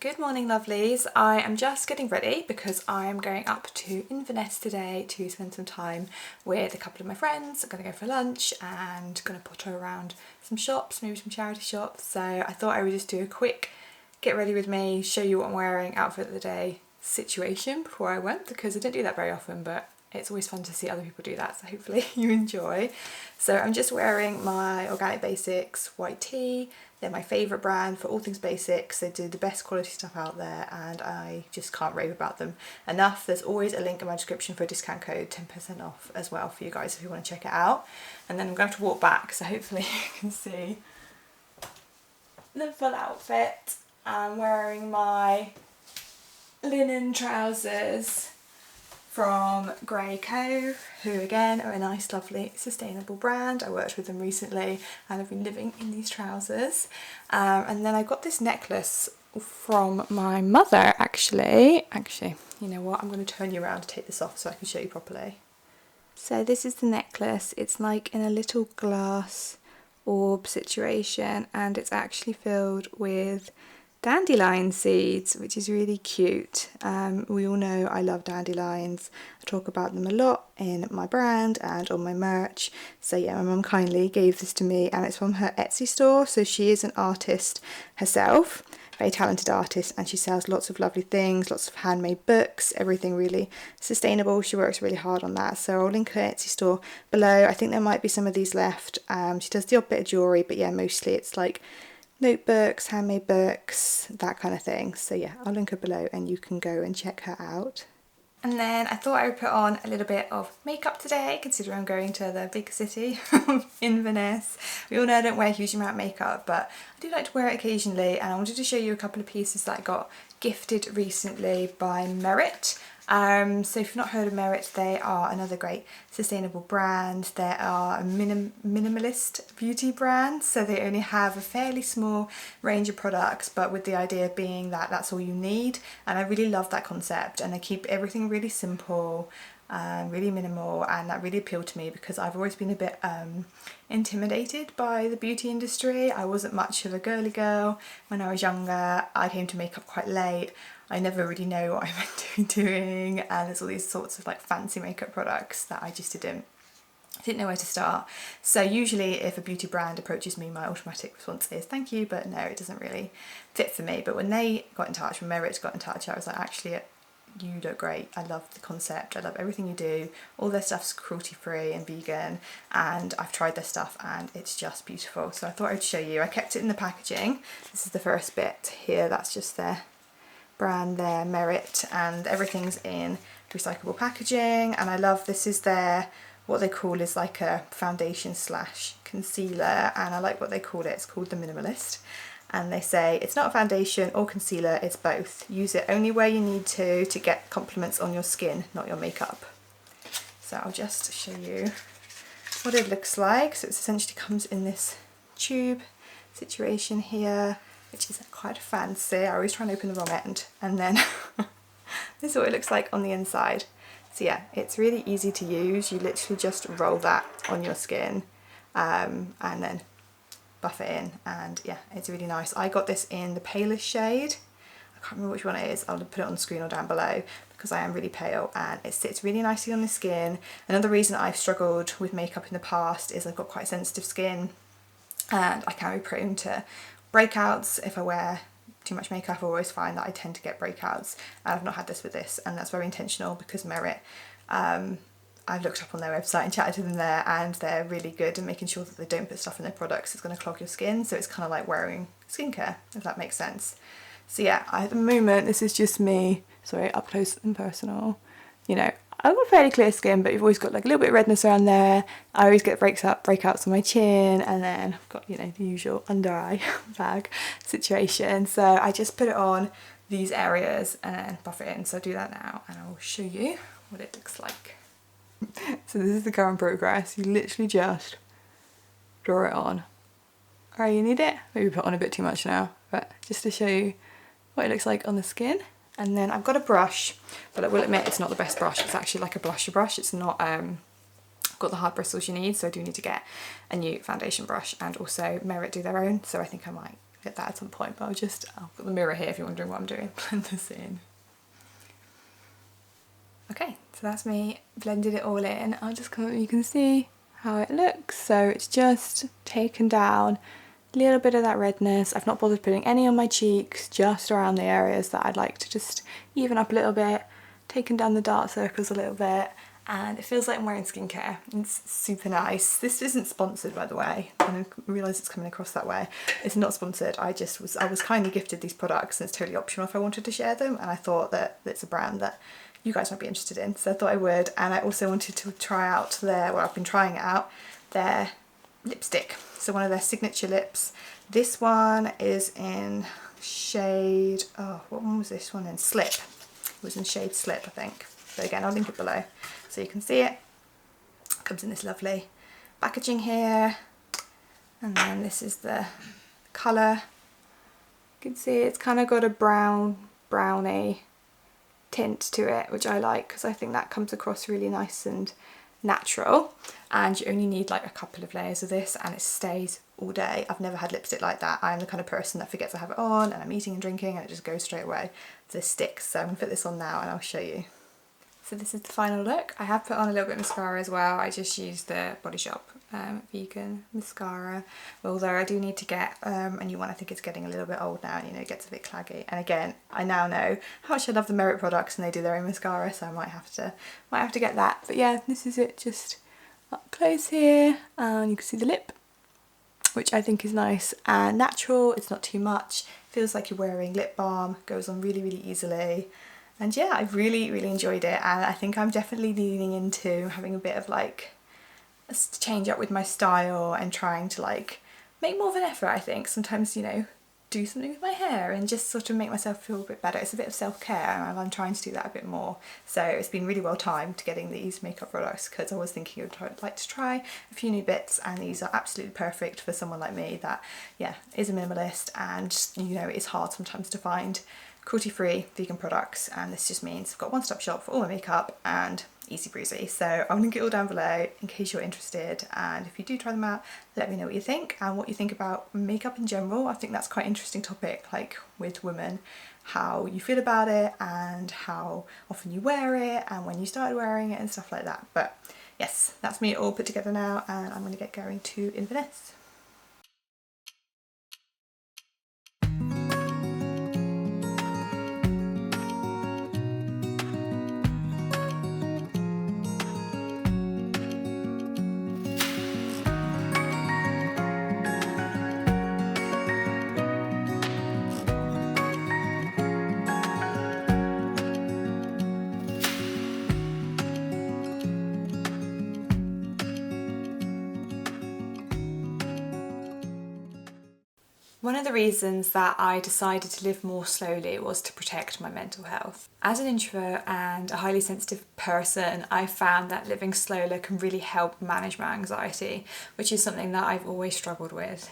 Good morning, lovelies. I am just getting ready because I am going up to Inverness today to spend some time with a couple of my friends. I'm going to go for lunch and going to potter around some shops, maybe some charity shops. So I thought I would just do a quick get ready with me, show you what I'm wearing, outfit of the day situation before I went, because I don't do that very often, but it's always fun to see other people do that, so hopefully you enjoy. So I'm just wearing my Organic Basics white tee. They're my favourite brand for all things basics. They do the best quality stuff out there and I just can't rave about them enough. There's always a link in my description for a discount code, 10% off as well for you guys if you want to check it out. And then I'm going to have to walk back, so hopefully you can see the full outfit. I'm wearing my linen trousers from Grey Cove, who again are a nice, lovely, sustainable brand. I worked with them recently and I've been living in these trousers. And then I got this necklace from my mother, actually, you know what, I'm going to turn you around to take this off so I can show you properly. So this is the necklace. It's like in a little glass orb situation and it's actually filled with dandelion seeds, which is really cute. We all know I love dandelions. I talk about them a lot in my brand and on my merch. So yeah, my mum kindly gave this to me and it's from her Etsy store. So she is an artist herself, very talented artist, and she sells lots of lovely things, lots of handmade books, everything really sustainable. She works really hard on that. So I'll link her Etsy store below. I think there might be some of these left. She does the odd bit of jewellery, but yeah, mostly it's like notebooks, handmade books, that kind of thing. So yeah, I'll link her below and you can go and check her out. And then I thought I would put on a little bit of makeup today, considering I'm going to the big city of Inverness. We all know I don't wear a huge amount of makeup, but I do like to wear it occasionally, and I wanted to show you a couple of pieces that I got gifted recently by Merit. So if you've not heard of Merit, they are another great sustainable brand. They are a minimalist beauty brand, so they only have a fairly small range of products, but with the idea being that that's all you need, and I really love that concept, and they keep everything really simple, really minimal, and that really appealed to me because I've always been a bit intimidated by the beauty industry. I wasn't much of a girly girl when I was younger. I came to makeup quite late. I never really know what I'm meant to be doing, and there's all these sorts of like fancy makeup products that I just didn't know where to start. So usually if a beauty brand approaches me, my automatic response is thank you, but no, it doesn't really fit for me. But when they got in touch, when Merit got in touch, I was like, actually, you look great. I love the concept. I love everything you do. All their stuff's cruelty free and vegan, and I've tried their stuff and it's just beautiful. So I thought I'd show you. I kept it in the packaging. This is the first bit here. That's just their brand there, Merit, and everything's in recyclable packaging. And I love, this is their, what they call is like a foundation slash concealer, and I like what they call it. It's called the Minimalist, and they say it's not a foundation or concealer, it's both. Use it only where you need to get compliments on your skin, not your makeup. So I'll just show you what it looks like. So it essentially comes in this tube situation here, which is quite fancy. I always try and open the wrong end, and then this is what it looks like on the inside. So yeah, it's really easy to use. You literally just roll that on your skin and then buff it in, and yeah, it's really nice. I got this in the palest shade. I can't remember which one it is. I'll put it on the screen or down below because I am really pale, and it sits really nicely on the skin. Another reason I've struggled with makeup in the past is I've got quite sensitive skin and I can be prone to breakouts if I wear too much makeup. I always find that I tend to get breakouts, and I've not had this with this, and that's very intentional because Merit, I've looked up on their website and chatted to them there, and they're really good at making sure that they don't put stuff in their products that's going to clog your skin. So it's kind of like wearing skincare, if that makes sense. So yeah, at the moment this is just me, sorry, up close and personal. You know, I've got fairly clear skin, but you've always got like a little bit of redness around there. I always get breakouts on my chin, and then I've got, you know, the usual under eye bag situation. So I just put it on these areas and then buff it in. So I'll do that now and I'll show you what it looks like. So this is the current progress. You literally just draw it on. Alright, you need it? Maybe put on a bit too much now, but just to show you what it looks like on the skin. And then I've got a brush, but I will admit it's not the best brush. It's actually like a blusher brush. It's not got the hard bristles you need, so I do need to get a new foundation brush, and also Merit do their own, so I think I might get that at some point, but I'll put the mirror here if you're wondering what I'm doing. Blend this in. Okay, so that's me blended it all in. I'll just come up, you can see how it looks. So it's just taken down a little bit of that redness. I've not bothered putting any on my cheeks, just around the areas that I'd like to just even up a little bit, taken down the dark circles a little bit, and it feels like I'm wearing skincare. It's super nice. This isn't sponsored, by the way, and I realise it's coming across that way. It's not sponsored. I was kindly gifted these products, and it's totally optional if I wanted to share them, and I thought that it's a brand that you guys might be interested in, so I thought I would. And I also wanted to try out I've been trying it out, their lipstick. So one of their signature lips. This one is in shade, oh, what one was this one in? Slip. It was in shade Slip, I think. But again, I'll link it below so you can see it. It comes in this lovely packaging here. And then this is the colour. You can see it's kind of got a browny tint to it, which I like because I think that comes across really nice and natural. And you only need like a couple of layers of this and it stays all day. I've never had lipstick like that. I'm the kind of person that forgets I have it on and I'm eating and drinking and it just goes straight away. This sticks, so I'm going to put this on now and I'll show you. So this is the final look. I have put on a little bit of mascara as well. I just used the Body Shop vegan mascara, although I do need to get a new one. I think it's getting a little bit old now, you know, it gets a bit claggy. And again, I now know how much I love the Merit products and they do their own mascara, so I might have to get that. But yeah, this is it, just up close here, and you can see the lip, which I think is nice and natural. It's not too much, feels like you're wearing lip balm, goes on really, really easily. And yeah, I've really, really enjoyed it, and I think I'm definitely leaning into having a bit of like a change up with my style and trying to like make more of an effort. I think sometimes, you know, do something with my hair and just sort of make myself feel a bit better. It's a bit of self-care and I'm trying to do that a bit more. So it's been really well timed getting these makeup products because I was thinking I'd like to try a few new bits, and these are absolutely perfect for someone like me that, yeah, is a minimalist, and you know, it's hard sometimes to find cruelty-free vegan products, and this just means I've got a one-stop shop for all my makeup and easy breezy. So I'll link it all down below in case you're interested, and if you do try them out, let me know what you think and what you think about makeup in general. I think that's quite an interesting topic, like with women, how you feel about it and how often you wear it and when you started wearing it and stuff like that. But yes, that's me all put together now, and I'm going to get going to Inverness. One of the reasons that I decided to live more slowly was to protect my mental health. As an introvert and a highly sensitive person, I found that living slower can really help manage my anxiety, which is something that I've always struggled with.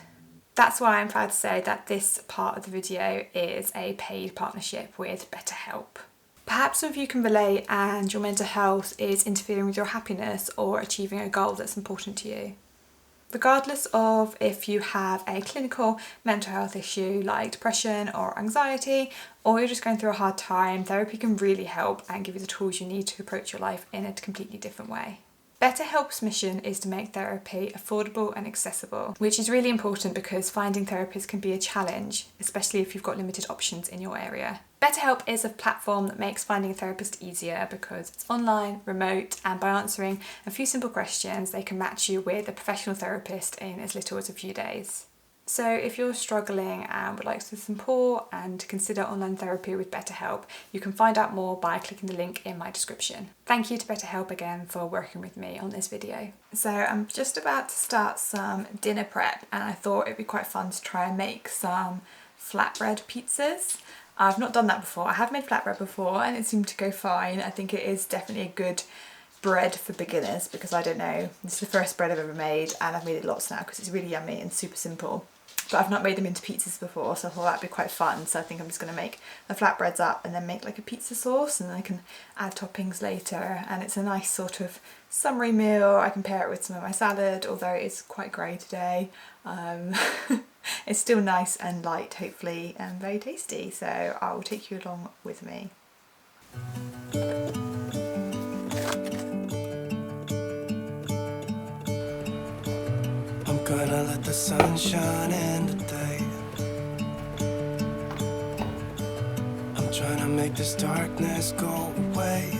That's why I'm proud to say that this part of the video is a paid partnership with BetterHelp. Perhaps some of you can relate and your mental health is interfering with your happiness or achieving a goal that's important to you. Regardless of if you have a clinical mental health issue like depression or anxiety, or you're just going through a hard time, therapy can really help and give you the tools you need to approach your life in a completely different way. BetterHelp's mission is to make therapy affordable and accessible, which is really important because finding therapists can be a challenge, especially if you've got limited options in your area. BetterHelp is a platform that makes finding a therapist easier because it's online, remote, and by answering a few simple questions, they can match you with a professional therapist in as little as a few days. So if you're struggling and would like some support and consider online therapy with BetterHelp, you can find out more by clicking the link in my description. Thank you to BetterHelp again for working with me on this video. So I'm just about to start some dinner prep, and I thought it'd be quite fun to try and make some flatbread pizzas. I've not done that before. I have made flatbread before and it seemed to go fine. I think it is definitely a good bread for beginners because I don't know, this is the first bread I've ever made, and I've made it lots now because it's really yummy and super simple. But I've not made them into pizzas before, so I thought that'd be quite fun. So I think I'm just going to make the flatbreads up and then make like a pizza sauce, and then I can add toppings later. And it's a nice sort of summery meal. I can pair it with some of my salad, although it's quite grey today. it's still nice and light, hopefully, and very tasty. So I will take you along with me. I'm gonna let the sun shine in today. I'm trying to make this darkness go away.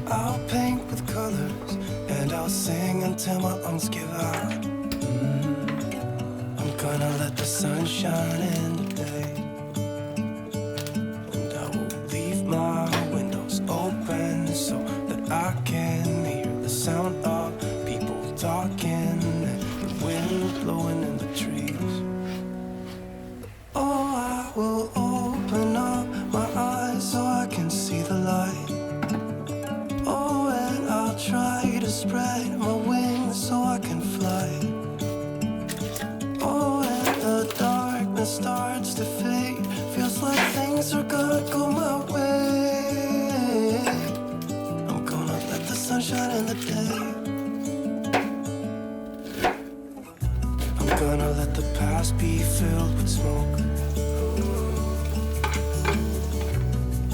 I'll paint with colors and I'll sing until my lungs give out. I'm gonna let the sun shine in today. And I will leave my windows open so that I can hear the sound of people talking and the wind blowing in the trees. Oh, I will open up my eyes so I can see the light. Oh, and I'll try to spread my wings so I can fly. Oh, and the darkness starts to fade. Feels like things are gonna go my way. I'm gonna let the sun shine in the day. I'm gonna let the past be filled with smoke.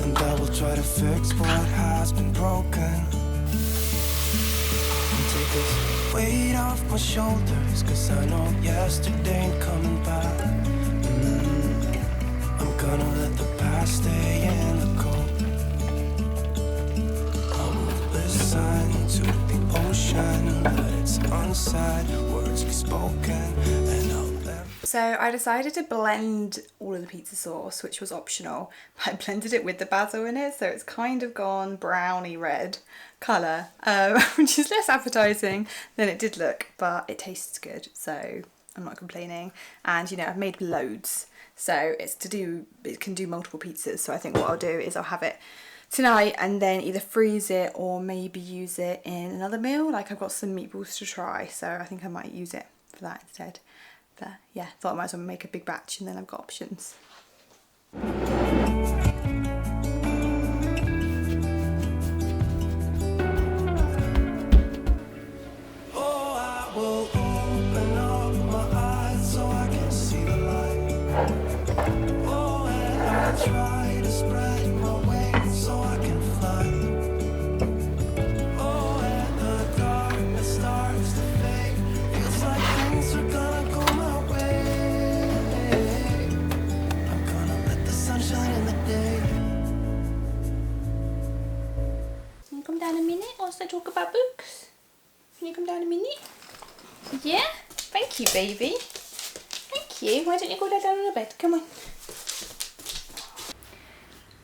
And I will try to fix what has been broken. And take this weight off my shoulders, 'cause I know yesterday ain't coming back. I'm gonna let the past stay in the cold. I will listen to the ocean, let its unsaid words be spoken, and I'll let. So I decided to blend all of the pizza sauce, which was optional. I blended it with the basil in it, so it's kind of gone browny red colour, which is less appetising than it did look, but it tastes good, so I'm not complaining. And you know, I've made loads, so it can do multiple pizzas. So I think what I'll do is I'll have it tonight and then either freeze it or maybe use it in another meal. Like I've got some meatballs to try, so I think I might use it for that instead. But yeah, thought I might as well make a big batch and then I've got options. Oh, I will open up my eyes so I can see the light. Oh, and I'll try to spread my wings so I can fly. Oh, and the darkness starts to fade. Feels like things are gonna go my way. I'm gonna let the sun shine in the day. Can you come down a minute whilst I talk about books? Can you come down a minute? Yeah? Thank you, baby. Thank you. Why don't you go lie down on the bed? Come on.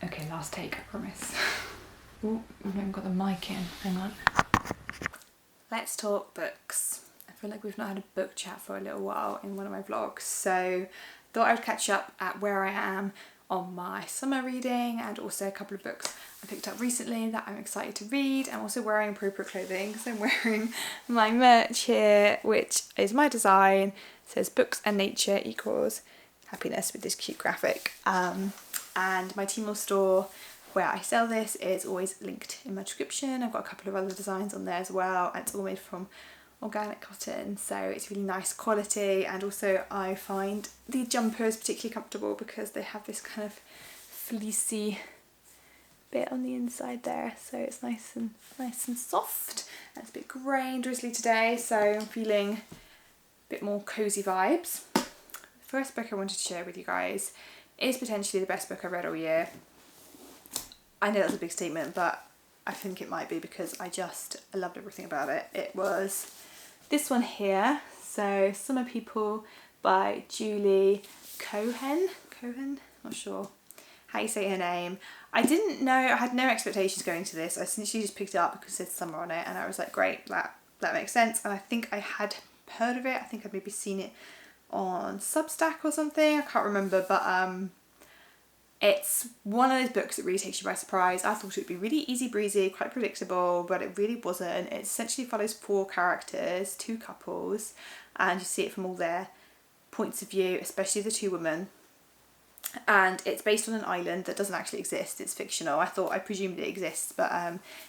Okay, last take, I promise. Oh, we've not even got the mic in. Hang on. Let's talk books. I feel like we've not had a book chat for a little while in one of my vlogs, so thought I would catch up at where I am on my summer reading and also a couple of books I picked up recently that I'm excited to read. I'm also wearing appropriate clothing because I'm wearing my merch here, which is my design. It says books and nature equals happiness with this cute graphic. And my Tmall store where I sell this is always linked in my description. I've got a couple of other designs on there as well, and it's all made from organic cotton, so it's really nice quality. And also I find the jumpers particularly comfortable because they have this kind of fleecy bit on the inside there, so it's nice and soft. And it's a bit grey and drizzly today, so I'm feeling a bit more cozy vibes. The first book I wanted to share with you guys is potentially the best book I've read all year. I know that's a big statement, but I think it might be because I loved everything about it. It was this one here, so Summer People by Julie Cohen, not sure how you say her name. I didn't know, I had no expectations going to this. I essentially just picked it up because it said summer on it and I was like, great, that makes sense. And I think I had heard of it. I think I'd maybe seen it on Substack or something, I can't remember, but it's one of those books that really takes you by surprise. I thought it would be really easy breezy, quite predictable, but it really wasn't. It essentially follows 4 characters, 2 couples, and you see it from all their points of view, especially the 2 women. And it's based on an island that doesn't actually exist, it's fictional. I presumed it exists, but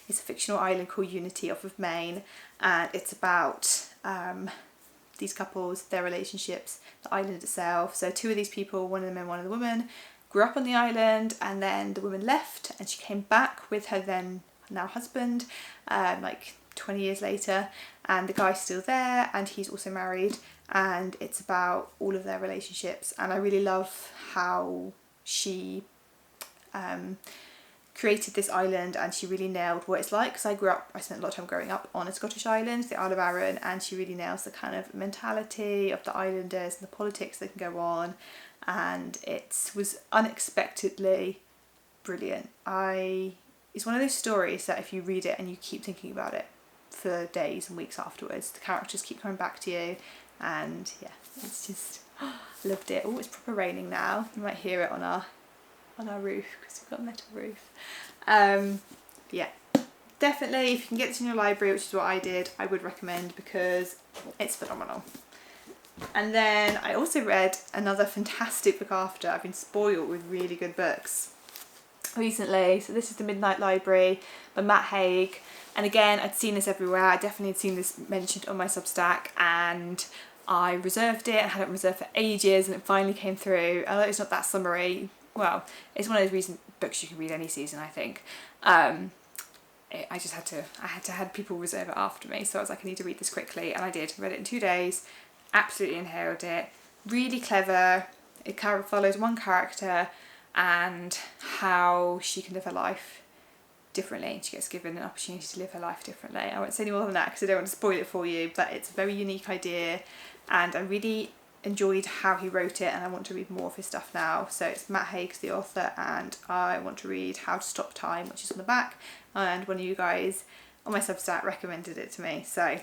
it's a fictional island called Unity off of Maine, and it's about these couples, their relationships, the island itself. So 2 of these people, one of the men, one of the woman, grew up on the island, and then the woman left and she came back with her then now husband, like 20 years later, and the guy's still there and he's also married, and it's about all of their relationships. And I really love how she created this island, and she really nailed what it's like, because I spent a lot of time growing up on a Scottish island, the Isle of Arran, and she really nails the kind of mentality of the islanders and the politics that can go on, and it was unexpectedly brilliant. It's one of those stories that if you read it and you keep thinking about it for days and weeks afterwards, the characters keep coming back to you, and yeah, it's just loved it. Oh, it's proper raining now. You might hear it on our roof because we've got a metal roof. Yeah, definitely if you can get this in your library, which is what I did, I would recommend, because it's phenomenal. And then I also read another fantastic book after. I've been spoiled with really good books recently. So this is The Midnight Library by Matt Haig, and again, I'd seen this everywhere. I definitely had seen this mentioned on my Substack, and I reserved it and had it reserved for ages, and it finally came through. Although it's not that summery, well, it's one of those recent books you can read any season, I think. I had to have people reserve it after me, so I was like, I need to read this quickly, and I did. Read it in 2 days, absolutely inhaled it. Really clever. It follows one character and how she can live her life differently. She gets given an opportunity to live her life differently. I won't say any more than that because I don't want to spoil it for you, but it's a very unique idea, and I really enjoyed how he wrote it, and I want to read more of his stuff now. So it's Matt Haig's the author, and I want to read How to Stop Time, which is on the back, and one of you guys on my Substack recommended it to me. So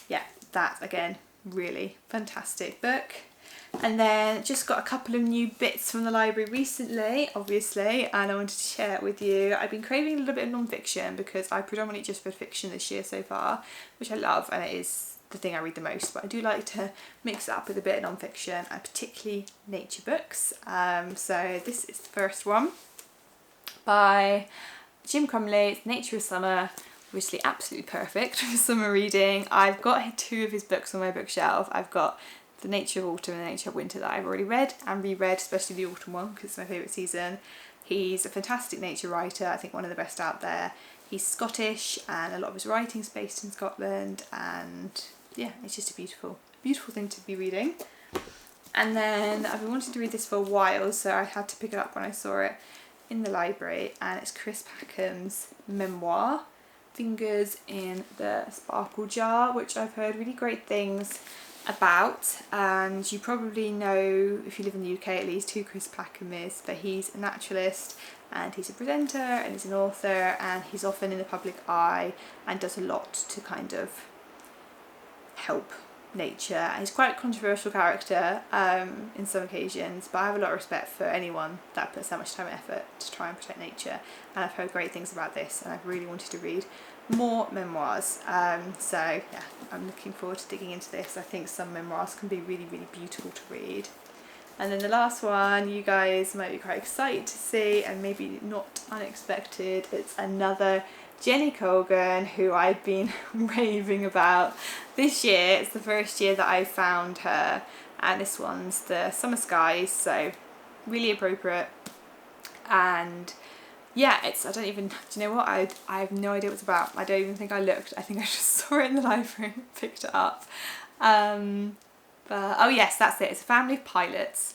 yeah, that again, really fantastic book. And then just got a couple of new bits from the library recently, obviously, and I wanted to share it with you. I've been craving a little bit of non-fiction because I predominantly just read fiction this year so far, which I love, and it is the thing I read the most, but I do like to mix it up with a bit of non-fiction, and particularly nature books. So this is the first one by Jim Crumley. It's Nature of Summer, obviously absolutely perfect for summer reading. I've got 2 of his books on my bookshelf. I've got The Nature of Autumn and The Nature of Winter that I've already read and reread, especially the autumn one because it's my favourite season. He's a fantastic nature writer, I think one of the best out there. He's Scottish, and a lot of his writing's based in Scotland, and yeah, it's just a beautiful thing to be reading. And then I've been wanting to read this for a while, so I had to pick it up when I saw it in the library, and it's Chris Packham's memoir, Fingers in the Sparkle Jar, which I've heard really great things about, and you probably know, if you live in the UK at least, who Chris Packham is, but he's a naturalist and he's a presenter and he's an author, and he's often in the public eye and does a lot to kind of help nature, and he's quite a controversial character in some occasions, but I have a lot of respect for anyone that puts that much time and effort to try and protect nature, and I've heard great things about this, and I've really wanted to read more memoirs. So yeah, I'm looking forward to digging into this. I think some memoirs can be really, really beautiful to read. And then the last one you guys might be quite excited to see, and maybe not unexpected. It's another Jenny Colgan, who I've been raving about this year. It's the first year that I found her, and this one's The Summer Skies, so really appropriate. And yeah, I don't even, do you know what, I have no idea what it's about. I don't even think I looked. I think I just saw it in the library and picked it up. But oh yes, that's it. It's a family of pilots,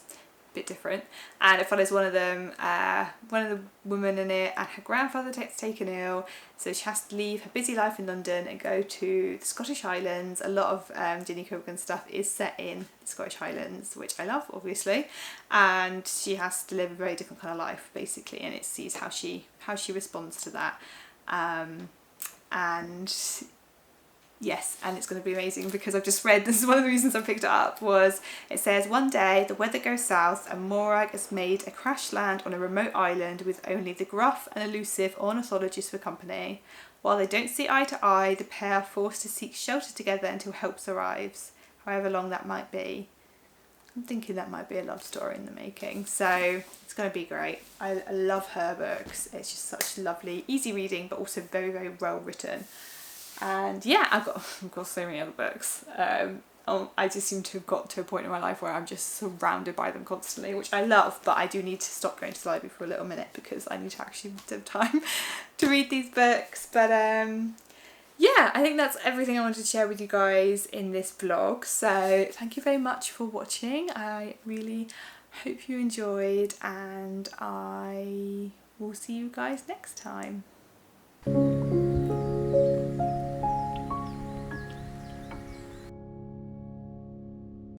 a bit different, and it follows one of them, one of the women in it, and her grandfather gets taken ill, so she has to leave her busy life in London and go to the Scottish Highlands. A lot of Jenny Colgan stuff is set in the Scottish Highlands, which I love, obviously, and she has to live a very different kind of life basically, and it sees how she responds to that, and yes, and it's going to be amazing because I've just read, this is one of the reasons I picked it up, was it says, one day the weather goes south and Morag has made a crash land on a remote island with only the gruff and elusive ornithologist for company. While they don't see eye to eye, the pair are forced to seek shelter together until help arrives, however long that might be. I'm thinking that might be a love story in the making, so it's going to be great. I love her books. It's just such lovely, easy reading, but also very, very well written. And yeah, I've got so many other books. I just seem to have got to a point in my life where I'm just surrounded by them constantly, which I love, but I do need to stop going to the library for a little minute because I need to actually have time to read these books. But yeah, I think that's everything I wanted to share with you guys in this vlog. So thank you very much for watching. I really hope you enjoyed, and I will see you guys next time.